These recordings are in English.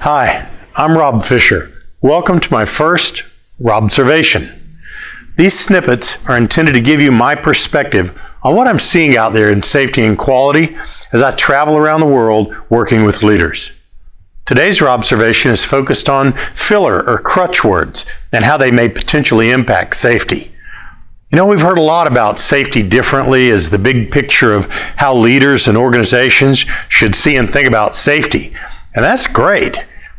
Hi, I'm Rob Fisher. Welcome to my first Robservation. These snippets are intended to give you my perspective on what I'm seeing out there in safety and quality as I travel around the world working with leaders. Today's Robservation is focused on filler or crutch words and how they may potentially impact safety. You know, we've heard a lot about safety differently as the big picture of how leaders and organizations should see and think about safety. And that's great.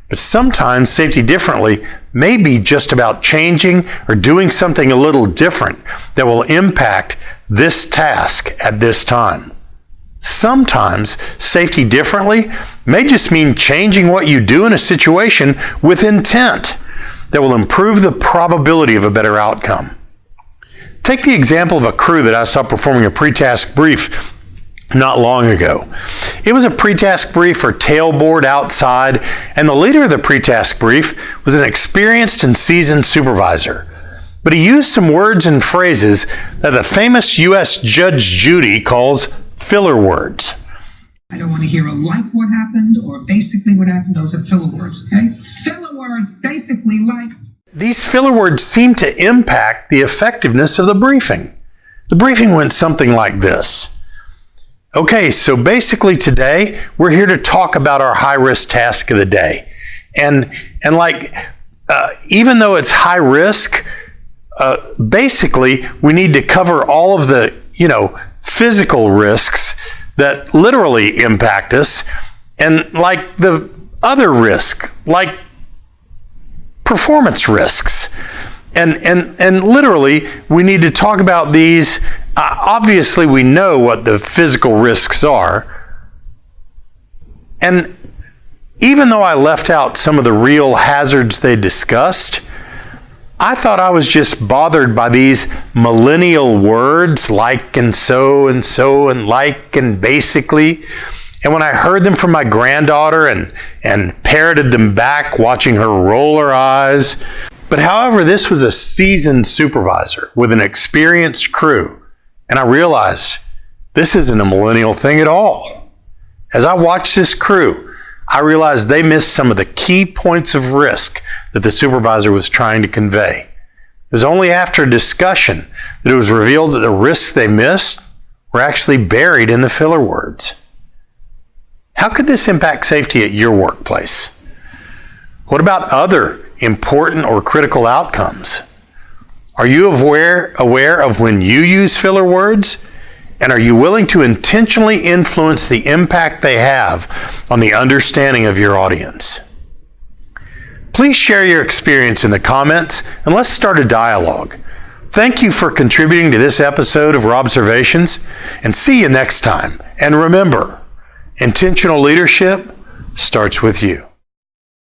But sometimes safety differently may be just about changing or doing something a little different that will impact this task at this time. Sometimes safety differently may just mean changing what you do in a situation with intent that will improve the probability of a better outcome. Take the example of a crew that I saw performing a pre-task brief not long ago. It was a pre-task brief for tailboard outside, and the leader of the pre-task brief was an experienced and seasoned supervisor. But he used some words and phrases that the famous U.S. Judge Judy calls filler words. I don't want to hear a like what happened or basically what happened. Those are filler words, okay? Filler words, basically like. These filler words seem to impact the effectiveness of the briefing. The briefing went something like this. Okay, so basically today, we're here to talk about our high-risk task of the day. And even though it's high risk, basically, we need to cover all of the, physical risks that literally impact us, and like the other risk, like performance risks. And literally, we need to talk about these. Obviously, we know what the physical risks are. And even though I left out some of the real hazards they discussed, I thought I was just bothered by these millennial words like and so and like and basically. And when I heard them from my granddaughter and parroted them back, watching her roll her eyes. But however, this was a seasoned supervisor with an experienced crew. And I realized this isn't a millennial thing at all. As I watched this crew, I realized they missed some of the key points of risk that the supervisor was trying to convey. It was only after a discussion that it was revealed that the risks they missed were actually buried in the filler words. How could this impact safety at your workplace? What about other important or critical outcomes? Are you aware of when you use filler words? And are you willing to intentionally influence the impact they have on the understanding of your audience? Please share your experience in the comments and let's start a dialogue. Thank you for contributing to this episode of Robservations, and see you next time. And remember, intentional leadership starts with you.